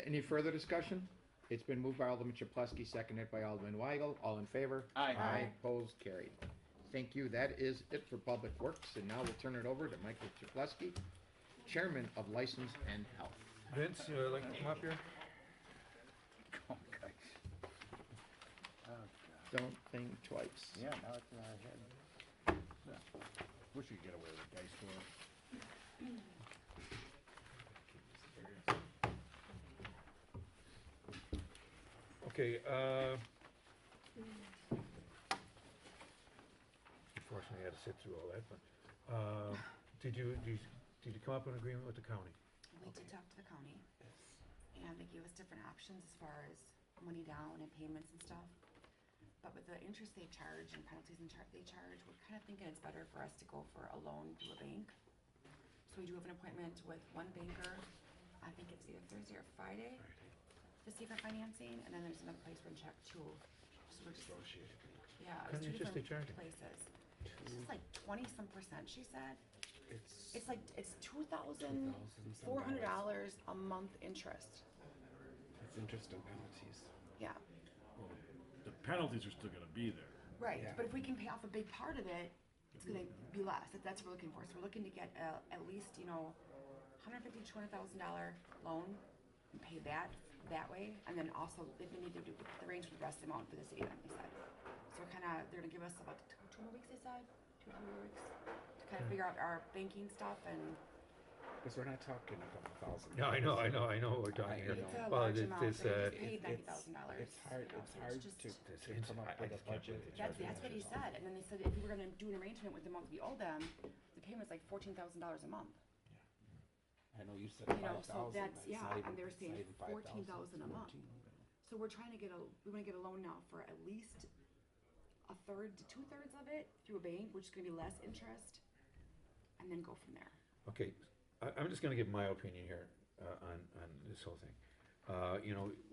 any further discussion? It's been moved by Alderman Chupleski, seconded by Alderman Weigel. All in favor? Aye. Opposed, carried. Thank you. That is it for Public Works, and now we'll turn it over to Michael Chupleski, Chairman of License and Health. Vince, you would like to come up here? Oh, gosh. Don't think twice. Yeah, now it's in our head. Wish you could get away with a dice door. Okay, unfortunately, I had to sit through all that, but, did you come up with an agreement with the county? We did talk to the county, and they gave us different options as far as money down and payments and stuff. But with the interest they charge and penalties they charge, we're kind of thinking it's better for us to go for a loan through a bank. So we do have an appointment with one banker, I think it's either Thursday or Friday, to see for financing, and then there's another place we're in check too. So we're just, yeah, What it's kind of two interest they different charging? places. It's just like 20-some%, she said. It's like, it's $2,400 a month interest. It's interest and penalties. Yeah, The penalties are still gonna be there. right, Yeah. but if we can pay off a big part of it, it's gonna be less, that's what we're looking for, so we're looking to get at least, $150,000 to $200,000 loan and pay that way, and then also, they need to do the range for the rest amount for the city, then they said. So we're they're gonna give us about 2 more weeks, they said, 2 or 3 more weeks, to kind of figure out our banking stuff and. Because we're not talking a couple thousand. No, I know what we're talking here. It's a Well, large amount, it's, they just paid $90,000. It's hard, you know, it's so hard just- to come up with a budget. That's what he said, and then they said if we were gonna do an arrangement with the amount we owe them, the payment's like $14,000 a month. I know you said You know, 5,000. so that's, not yeah, even- and they're it's saying not even 14,000 a month. 14. So we're trying to we wanna get a loan now for at least a third to 2/3 of it through a bank, which is gonna be less interest, and then go from there. Okay, I'm just gonna give my opinion here, on this whole thing.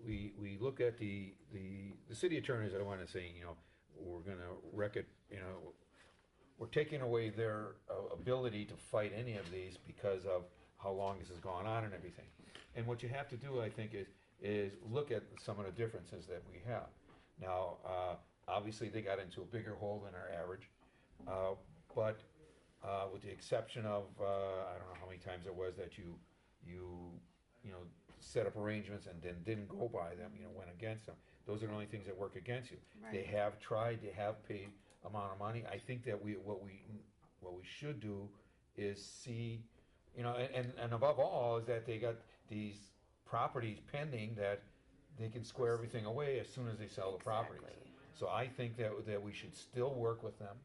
We look at the city attorneys, I don't wanna say, we're gonna wreck it, we're taking away their ability to fight any of these because of how long this has gone on and everything. And what you have to do, I think, is look at some of the differences that we have. Now, obviously, they got into a bigger hole than our average, but with the exception of, I don't know how many times it was that you set up arrangements and then didn't go by them, went against them. Those are the only things that work against you. They Right. have tried, they have paid amount of money. I think that what we should do is see you know, and above all is that they got these properties pending that they can square everything away as soon as they sell the properties. Exactly. So I think that we should still work with them.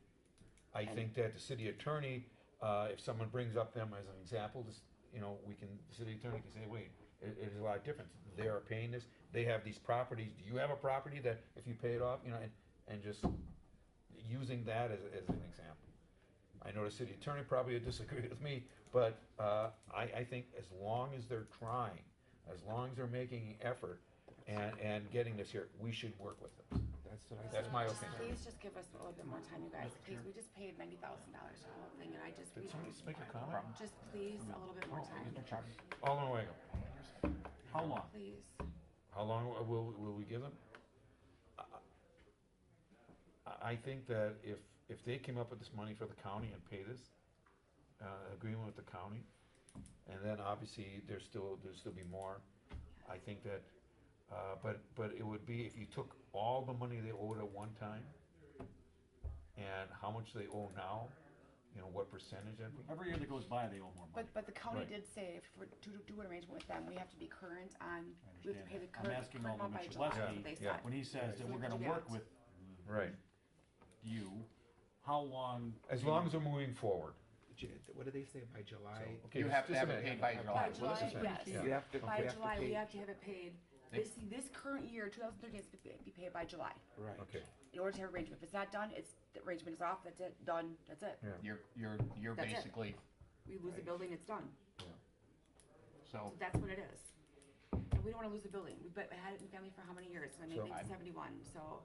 I think that the city attorney, if someone brings up them as an example, this, you know, the city attorney can say, wait, it is a lot of difference. They are paying this, they have these properties, do you have a property that if you pay it off, you know, and just using that as an example. I know the city attorney probably would disagree with me, but I think as long as they're trying, as long as they're making effort and getting this here, we should work with them. That's my opinion. Please just give us a little bit more time, you guys, please, we just paid $90,000 for the whole thing, and I just, Did somebody just make a comment? just please, a little bit more time, Alderman Weigel, How long? please. how long will we give them? I think that if they came up with this money for the county and pay this, agreement with the county, and then obviously there'll still be more, I think that, but it would be if you took all the money they owed at one time, and how much they owe now, you know, what percentage that'd be? Every year that goes by, they owe more money. But the county Right. did say if we're to do an arrangement with them, we have to be current on, we have to pay the I'm current asking amount by Alderman July, that's Chalesky, what they yeah. said. when he says that So we're we gonna do work that. with Right. you, how long? As do long you- as they're moving forward. What do they say, by July? Okay, You have to just a have it minute. paid by July. By July, yes. Yeah. You have to, By you have to July, we pay. have to have it paid, this current year, 2013, has to be paid by July, Right. Okay, in order to have arrangement. If it's not done, the arrangement is off, that's it, done, that's it. yeah. You're That's it. basically, We lose the building, it's done. so, So that's what it is. And we don't wanna lose the building. We've had it in family for how many years? I mean, So- maybe 71, so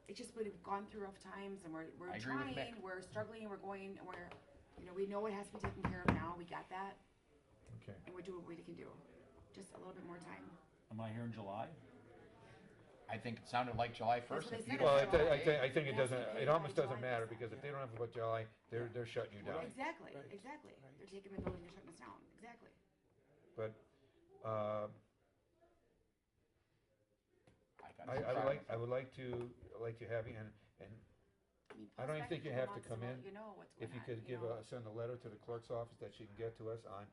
it's just, we've gone through rough times and we're I agree with Mick. trying, we're struggling, we're going, and we're, you know, we know it has to be taken care of now, we got that, Okay. and we're doing what we can do. Just a little bit more time. Am I hearing July? I think it sounded like July first. what If they you said. don't- Well, I think it It has to doesn't, be paid it almost by doesn't July matter, first. because if they don't have it by July, they're shutting you down. Exactly, Right. exactly. They're taking the building, they're shutting us down, exactly. But, got I would like to have you, and I mean, I don't even think you prospective have to months, come well, in. You know what's if going you on, could give know. send a letter to the clerk's office that she can get to us on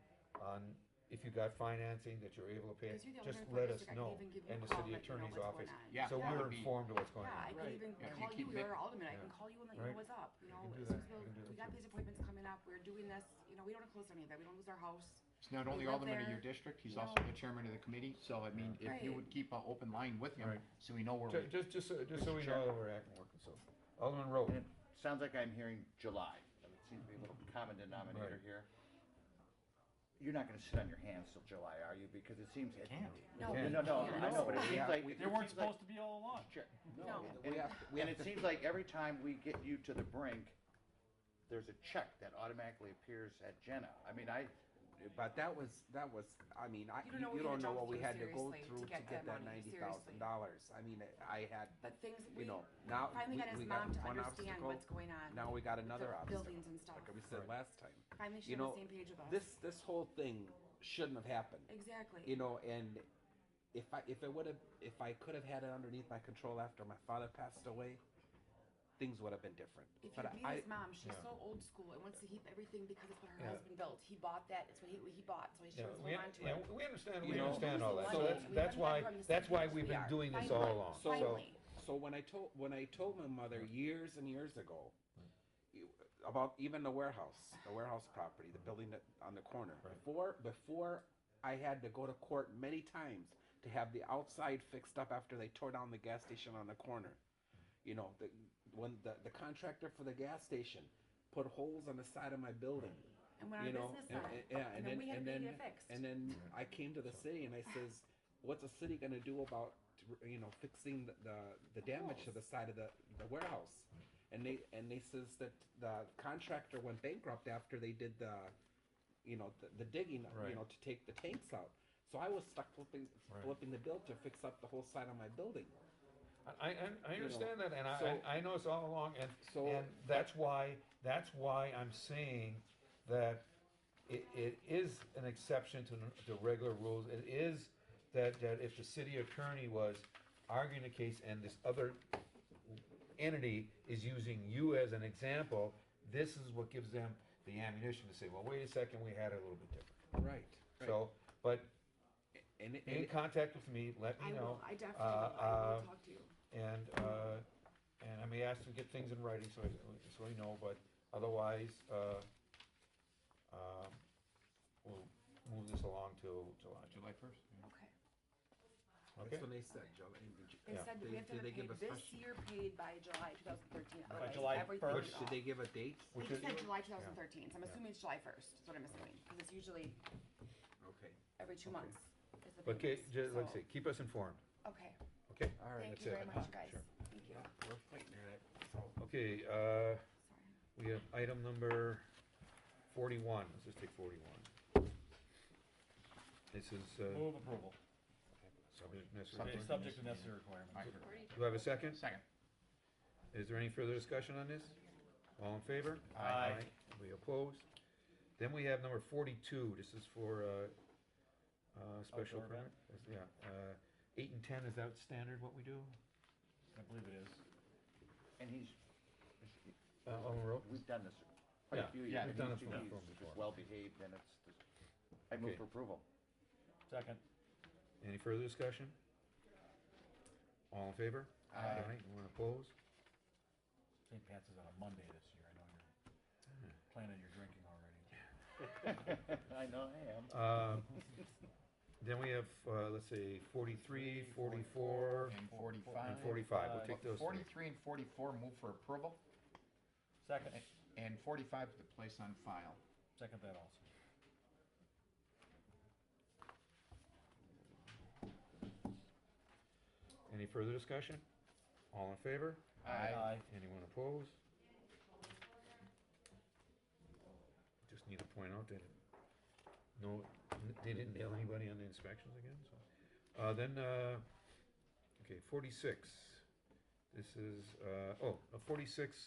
if you got financing that you're able to pay, Because you're the just owner let of the us district, I know, can even give you and a the call, city let you know attorney's what's office, going on. Yeah, so that we're would be- informed of what's going Yeah, on. I can even Yeah, call you you, keep you're Mick- our alderman, I can Yeah. call you and let you Right. know what's up, you know, can do as that. soon as You can do we that got too. these appointments coming up, we're doing this, you know, we don't wanna close any of that, we don't lose our house. He's not We only live alderman of there. your district, he's No. also the chairman of the committee, so I mean, if you Right. would keep an open line with him, Right. so we know where we. Just so we Mr. know Chairman. that we're acting, working, so. Alderman Rowe. And it sounds like I'm hearing July. It seems to be a little common denominator Right. here. You're not gonna sit on your hands till July, are you? Because it seems. Can't. No, can't. No, I know, but it We seems have- like. we- it They weren't seems like- supposed to be all along. Sure. No. We have, we And have it to, seems like every time we get you to the brink, there's a check that automatically appears at Jenna. I mean, but that was, I mean, You don't know what you we don't had to know go what we through, had to go seriously, through to to get get that that money, $90,000. I mean, I had, But things, you we know, now finally got his we got mom to one understand obstacle, what's going on. now we got with another the obstacle. buildings and stuff. Like we said last time. Finally, she's You on know, the same page with us. this whole thing shouldn't have happened. Exactly. You know, and if I could have had it underneath my control after my father passed away, things would have been different. If But you beat his mom, she's Yeah. so old school and wants to keep everything because it's what her Yeah. husband built. He bought that. It's what he bought, so she Yeah, wants to we, hold on to it. we understand, You we know, understand all that, so losing that's, money. that's We why, haven't gotten the that's same why page we've we been are. doing this Finally. all along, so. Finally. So when I told my mother years and years ago about even the warehouse property, the building that on the corner, before I had to go to court many times to have the outside fixed up after they tore down the gas station on the corner. You know, when the contractor for the gas station put holes on the side of my building. And went on You a know, business and, side. yeah, And then we had to get it fixed. and then I came to the city and I says, what's the city gonna do about, fixing the damage to the side of the warehouse? And they says that the contractor went bankrupt after they did the digging, Right. to take the tanks out. So I was stuck Right. flipping the bill to fix up the whole side of my building. I understand that, and so- I know it's all along, and So- that's why I'm saying that it is an exception to the regular rules. It is that if the city attorney was arguing the case and this other entity is using you as an example, this is what gives them the ammunition to say, well, wait a second, we had it a little bit different. Right. So, but And, be in contact with me, let me I know. will, I definitely will, I will talk to you. And I may ask to get things in writing so I know, but otherwise, we'll move this along till July. July first. Okay. Okay. That's when they said, Joe. They said that we have to have Did they it give paid a this special? year paid by July 2013. By Otherwise, July everything 1st? is Did off. they give a date? They just said July 2013, so I'm assuming it's July 1st, is what I'm assuming, because it's usually Okay. every 2 months. Is the But payments, like I so- say, keep us informed, Okay, okay? All right. thank that's you it. very much, guys. Sure. Thank you. We're fighting at it. Okay, Sorry. we have item number 41, let's just take 41. This is, Move approval. subject Okay, necessary. subject to necessary requirements. Do I have a second? Second. Is there any further discussion on this? All in favor? Aye. We opposed? Then we have number 42, this is for, special Outdoor permit? Yeah, 8 and 10, is that standard what we do? I believe it is. And he's, On the road? we've done this quite Yeah, a few years. yeah, we've done and this he's- from he's before. well behaved, and I move Okay. for approval. Second. Any further discussion? All in favor? Aye. Anyone opposed? St. Pat's is on a Monday this year. I know you're planning your drinking already. I know I am. Then we have, let's say, 43, 44, And 45. and 45, we'll take those three. 43 and 44 move for approval, Second. and 45 to place on file. Second that also. Any further discussion? All in favor? Aye. Anyone opposed? Just need to point out that no, they didn't nail anybody on the inspections again, so. Okay, 46. This is, 46,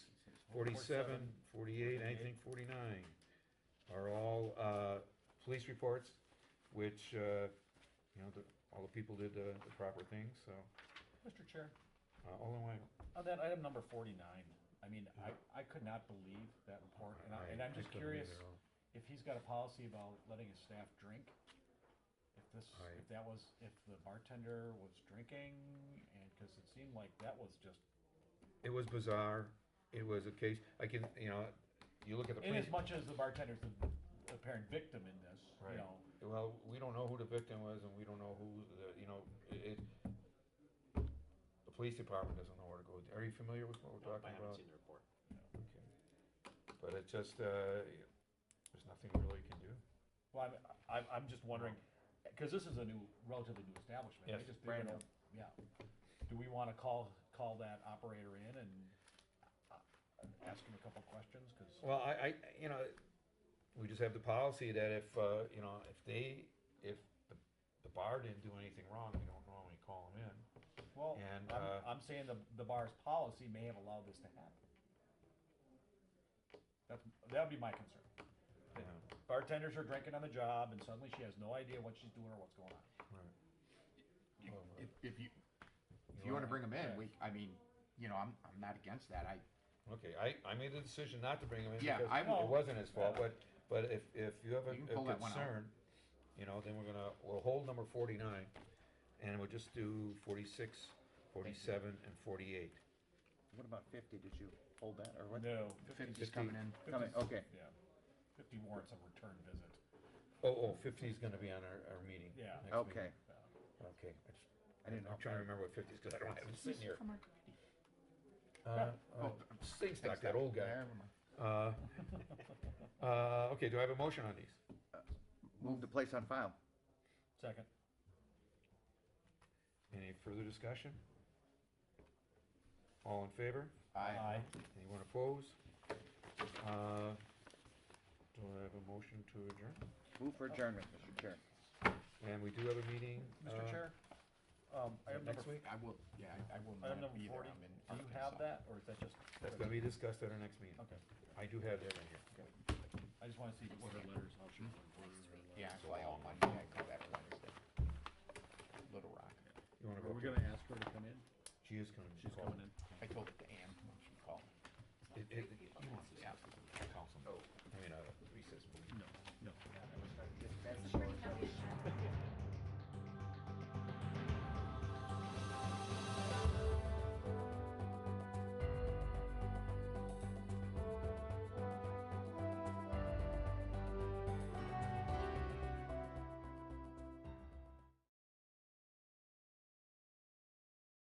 47, 48, I think 49 are all, police reports, which, all the people did the proper things, so. Mr. Chair, Alderman Weigel. on that item number 49, I mean, I could not believe that report, and I'm just couldn't curious either. if he's got a policy about letting his staff drink. If the bartender was drinking, and, cause it seemed like that was just, It was bizarre. It was a case, you look at the in police. as much as the bartender's the apparent victim in this, you know. Well, we don't know who the victim was, and we don't know who the police department doesn't know where to go. Are you familiar with what we're talking I about? haven't seen the report. Okay. But it just, there's nothing we really can do. Well, I'm just wondering, cause this is a relatively new establishment. I Yes, just brand didn't know- Yeah. Do we wanna call that operator in and ask him a couple questions, cause. Well, we just have the policy that if the bar didn't do anything wrong, we don't normally call them in. Well, And, I'm saying the bar's policy may have allowed this to happen. That'd be my concern. That bartenders are drinking on the job and suddenly she has no idea what she's doing or what's going on. If you wanna bring them in, I'm not against that. Okay, I made the decision not to bring him in Yeah, because I it will. wasn't his fault, but if you have a You can pull that one out. concern, then we'll hold number 49, and we'll just do 46, 47, and 48. What about 50? Did you hold that, or what? No. 50's coming in. Coming, okay. Yeah. 50 warrants a return visit. 50 is gonna be on our meeting. Yeah. next Okay. meeting. Okay, I didn't know. I'm trying to remember what 50 is, because I don't have it sitting here. From our Things like that old guy. Okay, do I have a motion on these? Move to place on file. Second. Any further discussion? All in favor? Aye. Anyone opposed? Do I have a motion to adjourn? Move for adjournment, Mr. Chair. And we do have a meeting. Mr. Chair, item next number, week? I will item not number be there. 40, I'm in do you have that, or is that just? That's gonna be discussed at our next meeting. Okay. I do have that right here. I just wanna see what her letters, how she. Yeah, so I owe money.